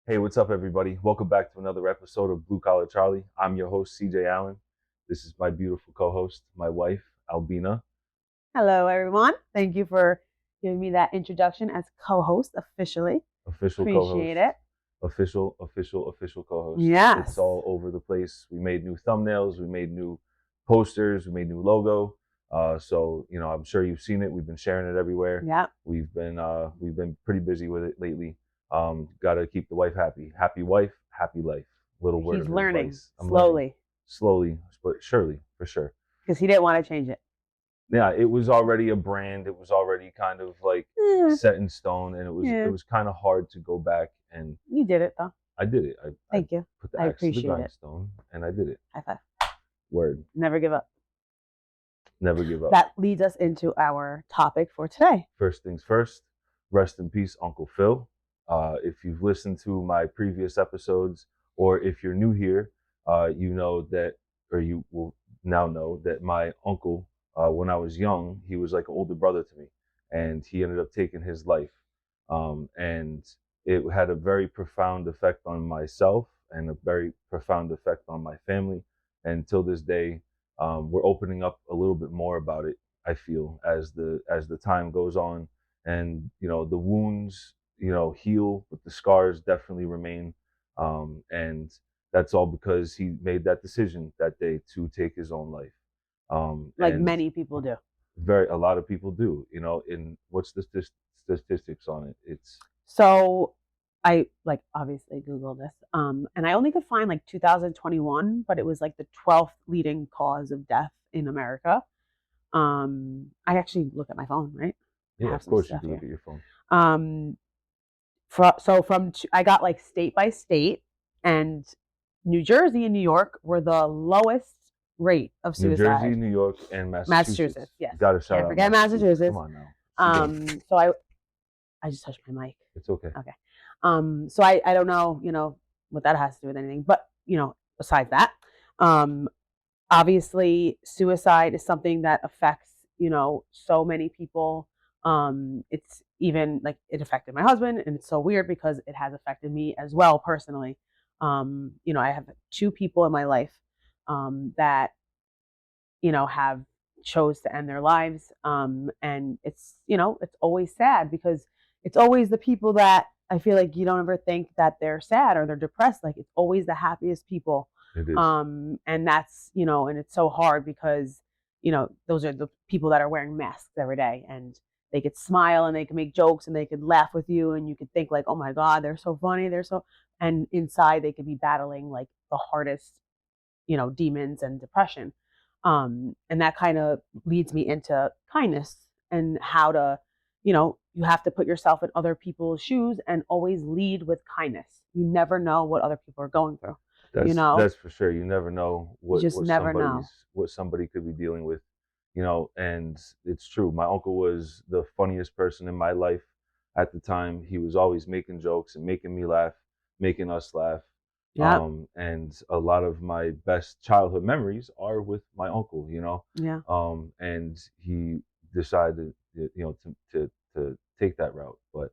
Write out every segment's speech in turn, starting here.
Hey, what's up, everybody? Welcome back to another episode of Blue Collar Charlie. I'm your host, CJ Allen. This is my beautiful co host, my wife, Albina. Hello, everyone. Thank you for giving me that introduction as co-host officially. Official co Appreciate host, it. official co host. It's Yes. all over the place. We made new thumbnails, we made new posters, we made new logo. I'm sure you've seen it. We've been sharing it everywhere. Yeah. We've been pretty busy with it lately. Got to keep the wife happy. Happy wife, happy life. Little word He's of learning advice. I'm learning slowly slowly but surely, for sure. because he didn't want to change it. Yeah, it was already a brand. It was already kind of like Eh, set in stone, and it yeah, was kind of hard to go back. And you did it though. I did it. I Thank you. put the I axe to the appreciate it. grindstone, and I did it. High five. Word. Never give up. Never give up. That leads us into our topic for today. First things first. Rest in peace, Uncle Phil. If you've listened to my previous episodes, or if you're new here, you know that, or you will now know that my uncle, when I was young, he was like an older brother to me, and he ended up taking his life. And it had a very profound effect on myself and a very profound effect on my family. And till this day, we're opening up a little bit more about it. I feel as the time goes on, and the wounds heal, but the scars definitely remain. And that's all because he made that decision that day to take his own life. Like And many people do. a lot of people do. In what's the statistics on it? It's So I like obviously Googled this. And I only could find like 2021, but it was like the 12th leading cause of death in America. I actually look at my phone, right? I Yeah, have of some course you stuff can look here. at your phone. Um, I got like state by state, and New Jersey and New York were the lowest rate of New Jersey, suicide. New York, and Massachusetts, Massachusetts. yes, Got to shout can't out forget Massachusetts. Come Massachusetts. on now. So I just touched my mic. It's okay. Okay. So I don't know, what that has to do with anything, but besides that, um, obviously suicide is something that affects, so many people. It's even like it affected my husband, and it's so weird because it has affected me as well personally. I have two people in my life that have chose to end their lives, and it's always sad because it's always the people that I feel like you don't ever think that they're sad or they're depressed. Like it's always the happiest people. It is. And that's and it's so hard because those are the people that are wearing masks every day, and they could smile and they could make jokes and they could laugh with you, and you could think like, oh my god, they're so funny, and inside they could be battling like the hardest demons and depression. And that kind of leads me into kindness and how to, you have to put yourself in other people's shoes and always lead with kindness. You never know what other people are going through. That's for sure. You never know You what just never know. what somebody could be dealing with, and it's true. My uncle was the funniest person in my life at the time. He was always making jokes and making me laugh, making us laugh. Yeah. And a lot of my best childhood memories are with my uncle. Yeah. And he decided, to take that route. But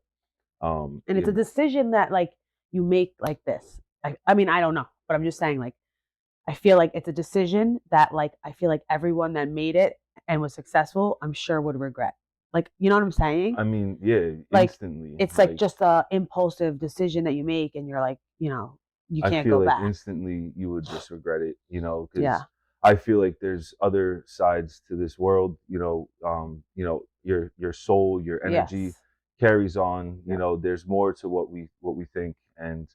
And it's a decision that like you make like this. I mean, I don't know, but I'm just saying like I feel like it's a decision that like I feel like everyone that made it and was successful, I'm sure would regret. Like, you know what I'm saying? I mean, yeah, Like instantly. it's like just a impulsive decision that you make and you're like, you I can't feel go like back. instantly you would just regret it, Yeah. because I feel like there's other sides to this world. Your soul, your energy Yes. carries on. Yeah. There's more to what we think, and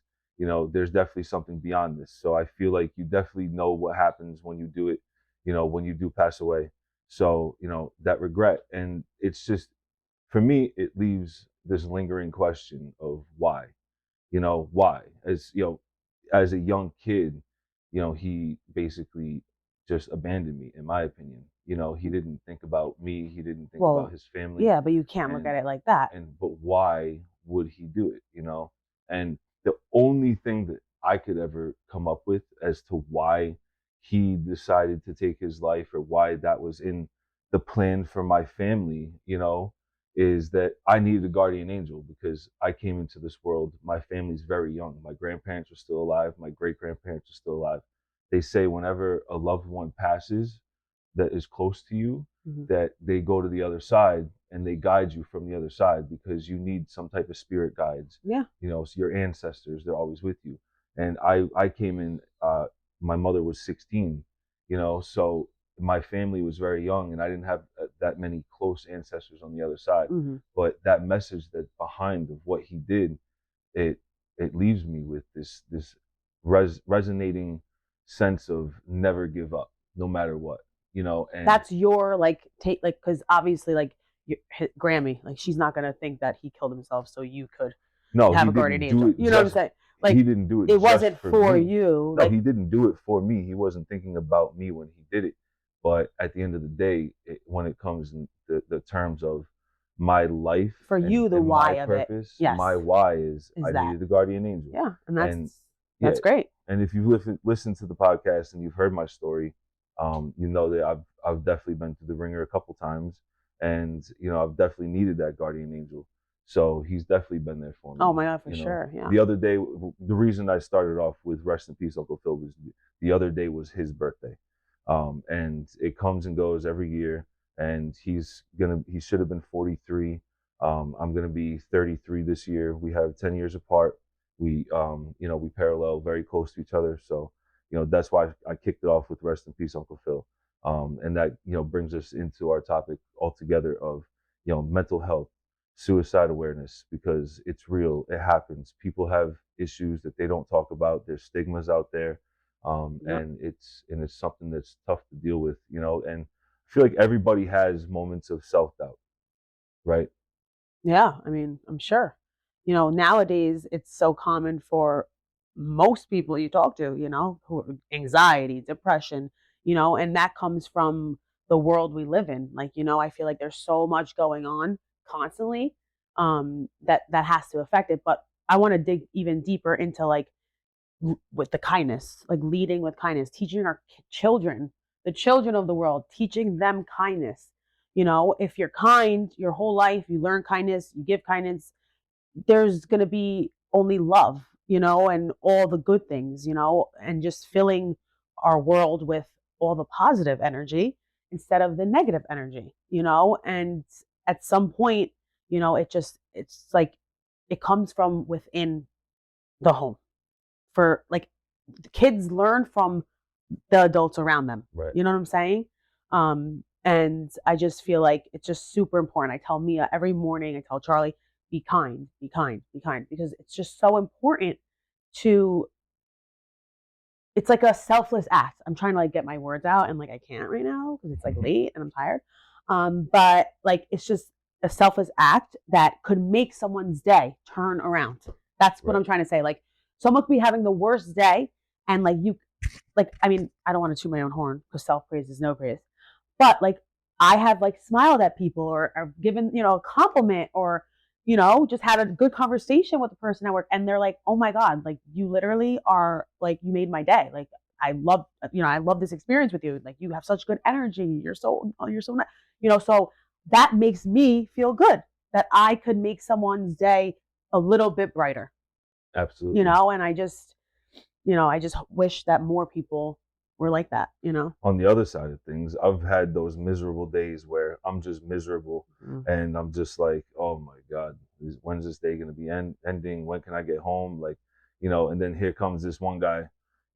there's definitely something beyond this. So I feel like you definitely know what happens when you do it. When you do pass away. So that regret, and it's just for me, it leaves this lingering question of why. Why? As a young kid, he basically just abandoned me, in my opinion. He didn't think about me, he didn't think about Well, his family. yeah, but you can't look and at it like that. but why would he do it? And the only thing that I could ever come up with as to why he decided to take his life, or why that was in the plan for my family, is that I needed a guardian angel because I came into this world. My family's very young. My grandparents are still alive. My great grandparents are still alive. They say whenever a loved one passes that is close to you, Mm-hmm. that they go to the other side and they guide you from the other side because you need some type of spirit guides. Yeah. So your ancestors, they're always with you. And I came in, my mother was 16, so my family was very young and I didn't have that many close ancestors on the other side. Mm-hmm. But that message that behind of what he did, it it leaves me with this resonating sense of never give up, no matter what, and That's your like take, like, because obviously like Grammy, like she's not gonna think that he killed himself so you could no, have he a guardian didn't do angel. it You know what I'm just saying? he Like didn't do it it just wasn't for for me. you. No, Like he didn't do it for me. He wasn't thinking about me when he did it. But at the end of the day, when it comes in the terms of my life for and, you, the and why my of it, purpose, yes, my why is is I that. needed a guardian angel. Yeah, and And yeah, that's great. and if you've listened to the podcast and you've heard my story, you know that I've definitely been through the ringer a couple times, and I've definitely needed that guardian angel. So he's definitely been there for me. Oh my God, for sure. Yeah. The other day, the reason I started off with rest in peace, Uncle Phil, was the other day was his birthday, and it comes and goes every year. And he should have been 43. I'm gonna be 33 this year. We have 10 years apart. We parallel very close to each other. So, that's why I kicked it off with rest in peace, Uncle Phil. And that, brings us into our topic altogether of, mental health, suicide awareness, because it's real. It happens. People have issues that they don't talk about. There's stigmas out there. Yep. And it's something that's tough to deal with, and I feel like everybody has moments of self-doubt, right? Yeah, I mean, I'm sure. Nowadays it's so common for most people you talk to, who anxiety, depression, and that comes from the world we live in. Like, I feel like there's so much going on constantly that has to affect it. But I want to dig even deeper into like with the kindness, like leading with kindness, teaching our children, the children of the world, teaching them kindness. If you're kind your whole life, you learn kindness, you give kindness, there's going to be only love, and all the good things, and just filling our world with all the positive energy instead of the negative energy, and at some point, it's like it comes from within the home. For like the kids learn from the adults around them. Right. You know what I'm saying? And I just feel like it's just super important. I tell Mia every morning, I tell Charlie, be kind, be kind, be kind, because it's just so important to, it's like a selfless act. I'm trying to like get my words out and like I can't right now because it's like late and I'm tired. But like it's just a selfless act that could make someone's day turn around. That's what Right. I'm trying to say. Like someone could be having the worst day and like you, like, I mean, I don't want to toot my own horn because self praise is no praise, but like I have like smiled at people or given, a compliment or, just had a good conversation with the person at work and they're like, oh my God, like you literally are like, you made my day. Like I love this experience with you. Like you have such good energy. You're so nice, so that makes me feel good that I could make someone's day a little bit brighter, Absolutely. and I just wish that more people were like that. On the other side of things, I've had those miserable days where I'm just miserable and I'm just like, oh my God, when's this day going to be ending? When can I get home? Like, and then here comes this one guy,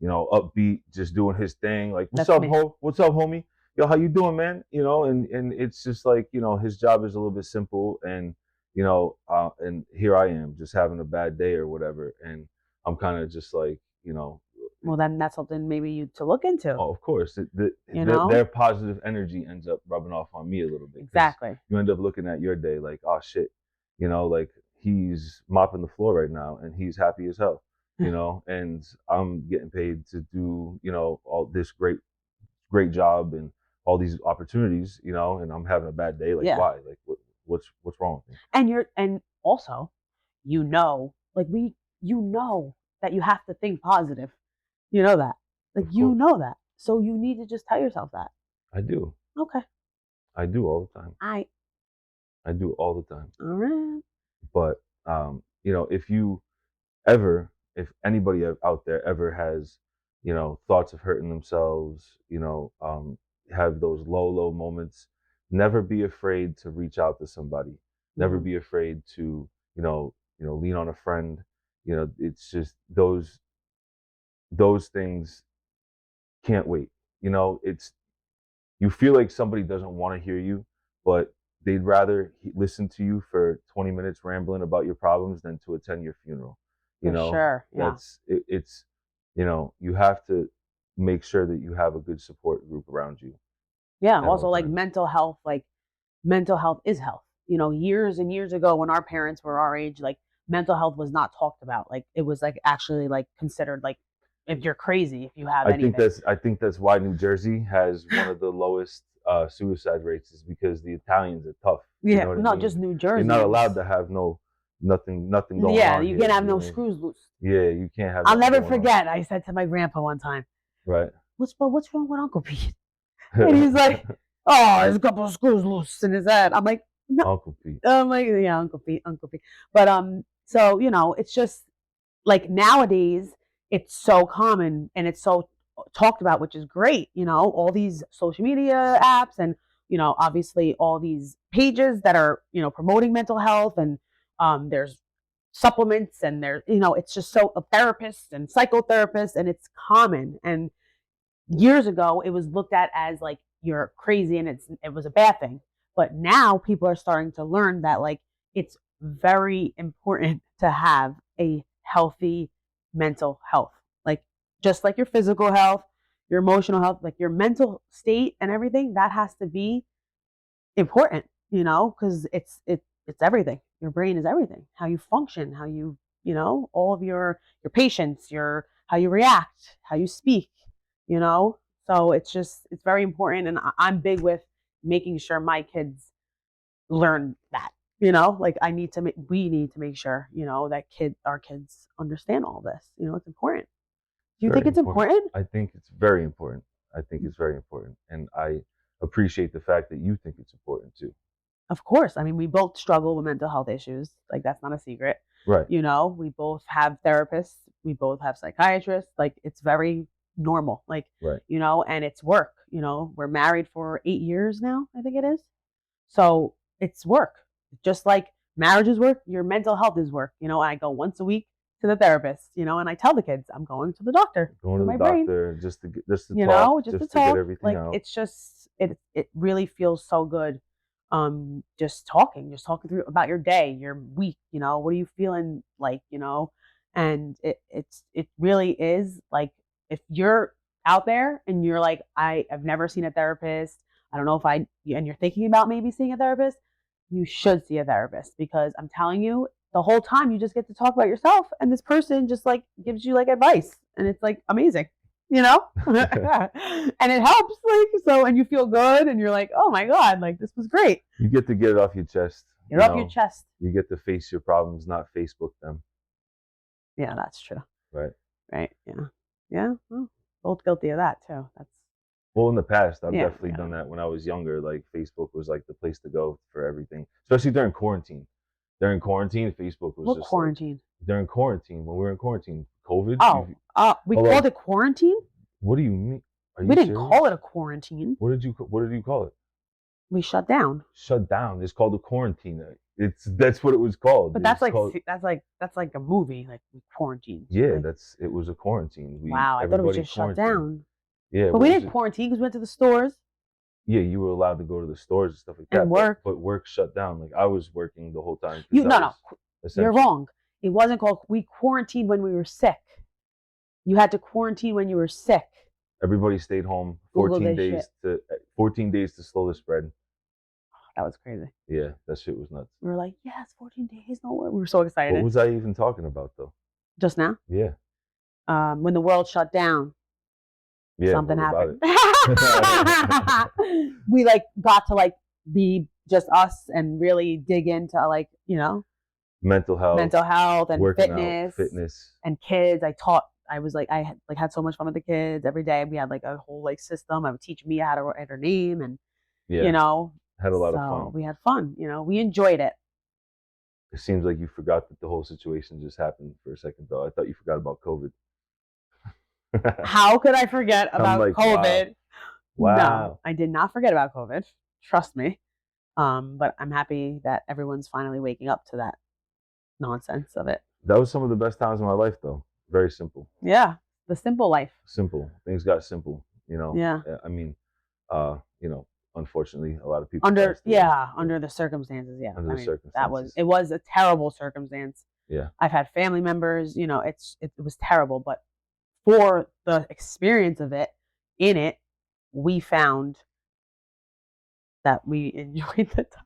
upbeat, just doing his thing. Like, what's That's up, me. What's up, homie? Yo, how you doing, man? And it's just like, his job is a little bit simple and here I am just having a bad day or whatever. And I'm kind of just like, Well, then that's something maybe you to look into. oh, of course. Their positive energy ends up rubbing off on me a little bit. Exactly. You end up looking at your day like, oh shit, like he's mopping the floor right now and he's happy as hell, and I'm getting paid to do, all this great job and all these opportunities, and I'm having a bad day. Like, Yeah. why? Like, what's wrong with me? And also, like that you have to think positive. You know that. Like you know that. So you need to just tell yourself that. I do. Okay. I do all the time. I do all the time. All right. But if anybody out there ever has, thoughts of hurting themselves, have those low moments, never be afraid to reach out to somebody. Never Mhm. be afraid to, lean on a friend. It's just those things can't wait. It's you feel like somebody doesn't want to hear you, but they'd rather listen to you for 20 minutes rambling about your problems than to attend your funeral. You For know, sure. Yeah. it's you have to make sure that you have a good support group around you Yeah. at all Also, like times. mental health, mental health is health. Years and years ago when our parents were our age, like mental health was not talked about. Like it was like actually like considered like if you're crazy, if you have anything. I think that's why New Jersey has one of the lowest suicide rates is because the Italians are tough. You Yeah, know what I not just mean? New You're not allowed Jerseyans. to have nothing going Yeah, on you can't here. have You know no what I mean? screws loose. Yeah, you can't have I'll nothing never going on. forget. I said to my grandpa one time, Right. what's wrong with Uncle Pete? And he's like, oh, there's a couple of screws loose in his head. I'm like, no. Uncle Pete. I'm like, yeah, Uncle Pete, Uncle Pete. But so it's just like nowadays it's so common and it's so talked about, which is great. All these social media apps and obviously all these pages that are promoting mental health and there's supplements and there's it's just so therapists and psychotherapists and it's common and years ago it was looked at as like you're crazy and it was a bad thing, but now people are starting to learn that like it's very important to have a healthy mental health, like just like your physical health, your emotional health, like your mental state and everything that has to be important, because it's everything. Your brain is everything, how you function, how you all of your patience, your how you react, how you speak, you know so it's very important and I'm big with making sure my kids learn that, like we need to make sure that our kids understand all this. It's important. Do It's you think very it's important. important? I think it's very important. I think it's very important. And I appreciate the fact that you think it's important too. Of course. I mean, we both struggle with mental health issues. Like, that's not a secret. Right. We both have therapists, we both have psychiatrists. Like, it's very normal. Like, Right. and it's work. We're married for 8 years now, I think it is. So it's work. Just like marriage is work, your mental health is work. I go once a week to the therapist, and I tell the kids I'm going to the doctor Going for to the my brain, doctor just to talk, just to just to get talk. everything Like out. it's just it really feels so good. Just talking through about your day, your week. What are you feeling like? And it really is like if you're out there and you're like I've never seen a therapist. I don't know if I and you're thinking about maybe seeing a therapist. You should see a therapist because I'm telling you, the whole time you just get to talk about yourself and this person just like gives you like advice and it's like amazing. And it helps, like, so, and you feel good and you're like, oh my god, like this was great. You get to get it off your chest. Get it off your chest. You get to face your problems, not Facebook them. Yeah, that's true. Right. Yeah, well, both guilty of that too. Well, in the past, I've Yeah, definitely yeah. done that when I was younger. Like Facebook was like the place to go for everything, especially during quarantine. During quarantine, Facebook was What just quarantine? like during quarantine when we were in quarantine, COVID. We Hold on. called it quarantine. What do you mean? Are We you didn't serious? call it a quarantine. What did you call it? We shut down. Shut down. It's called a quarantine. That's what it was called. But It's that's called, like a movie, like quarantine. yeah. Like, It was a quarantine. wow, I thought it was Everybody just shut quarantined. down. Yeah, But we didn't quarantine because we went to the stores yeah, you were allowed to go to the stores and stuff like that. and work. But work shut down. Like I was working the whole time. No, you're wrong. It wasn't called. We quarantined when we were sick. You had to quarantine when you were sick. Everybody stayed home. Google 14 this days shit. to 14 days to slow the spread. That was crazy. Yeah, that shit was nuts. We were like, yes, 14 days, no work. We were so excited. What was I even talking about though? Just now? Yeah. When the world shut down. Yeah. Something what happened. We like got to like be just us and really dig into like, mental health and fitness and kids. I had so much fun with the kids every day. We had like a whole like system. I would teach Mia how to write her name and yeah. Had a lot of So fun. we had fun. We enjoyed it. It seems like you forgot that the whole situation just happened for a second, though. I thought you forgot about COVID. How could I forget I'm about like, wow. COVID? No, Wow. I did not forget about COVID. Trust me. But I'm happy that everyone's finally waking up to that nonsense of it. That was some of the best times of my life, though. Very simple. Yeah, the simple life. Simple. Things got simple, Yeah. I mean, unfortunately, a lot of people Under passed away. under the circumstances. Yeah, Under the circumstances. it was a terrible circumstance. Yeah. I've had family members. It was terrible, but for the experience of it, in it, we found that we enjoyed the time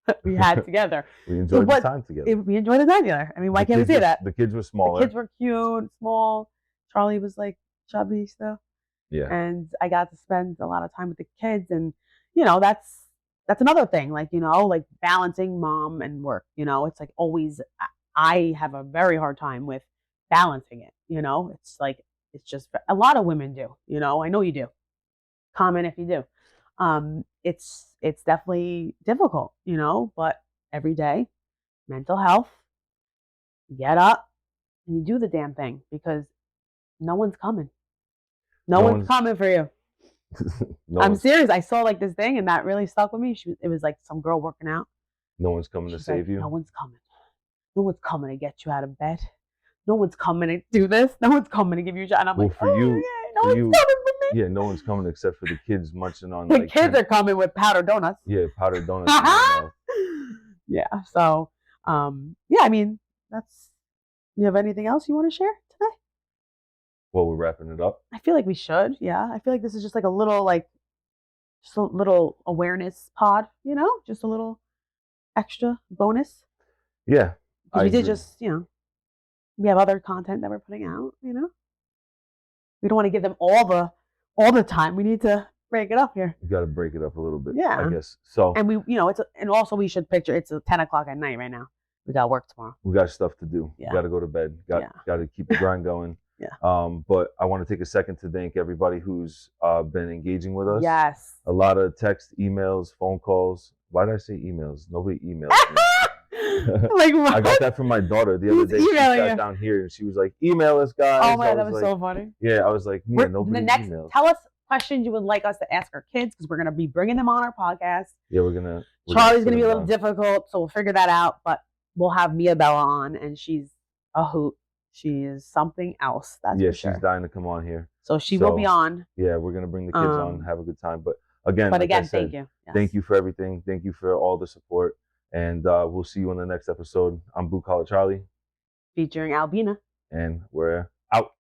that we had together. We enjoyed the time together. We enjoyed the time together. I mean, why can't we say that? The kids were smaller. The kids were cute, small. Charlie was like chubby still. Yeah. And I got to spend a lot of time with the kids, and that's another thing. Like like balancing mom and work. It's like always. I have a very hard time with balancing it. It's like it's just a lot of women do. I know you do. Comment if you do. It's definitely difficult. But every day, mental health. Get up and you do the damn thing because no one's coming. No one's coming for you. I'm serious. I saw like this thing and that really stuck with me. It was like some girl working out. No one's coming to save you. No one's coming. No one's coming to get you out of bed. No one's coming to do this. No one's coming to give you a shot. And I'm like, for you, yeah, no one's coming for me. Yeah, no one's coming except for the kids munching on. The kids are coming with powdered donuts. Yeah, powdered donuts. Yeah. So, yeah. I mean, that's. You have anything else you want to share today? Well, we're wrapping it up. I feel like we should. Yeah. I feel like this is just like a little awareness pod. Just a little extra bonus. Yeah. We did just, we have other content that we're putting out, We don't want to give them all the time. We need to break it up here. You got to break it up a little bit. Yeah. I guess. So. And and also we should picture it's 10 o'clock at night right now. We got work tomorrow. We got stuff to do. Yeah. We got to go to bed. Got to keep the grind going. Yeah. But I want to take a second to thank everybody who's been engaging with us. Yes. A lot of text, emails, phone calls. Why did I say emails? Nobody emails me. Like what? I got that from my daughter the other day. She sat down here and she was like, "Email us, guys." Oh man, that was so funny. Yeah, I was like, nobody emails. Tell us questions you would like us to ask our kids because we're gonna be bringing them on our podcast. Yeah, Charlie's gonna be a little difficult, so we'll figure that out. But we'll have Mia Bella on, and she's a hoot. She is something else. That's for sure. She's dying to come on here. So she will be on. Yeah, we're gonna bring the kids on, have a good time. But again, thank you. Yes. Thank you for everything. Thank you for all the support. And we'll see you on the next episode. I'm Blue Collar Charlie. Featuring Albina. And we're out.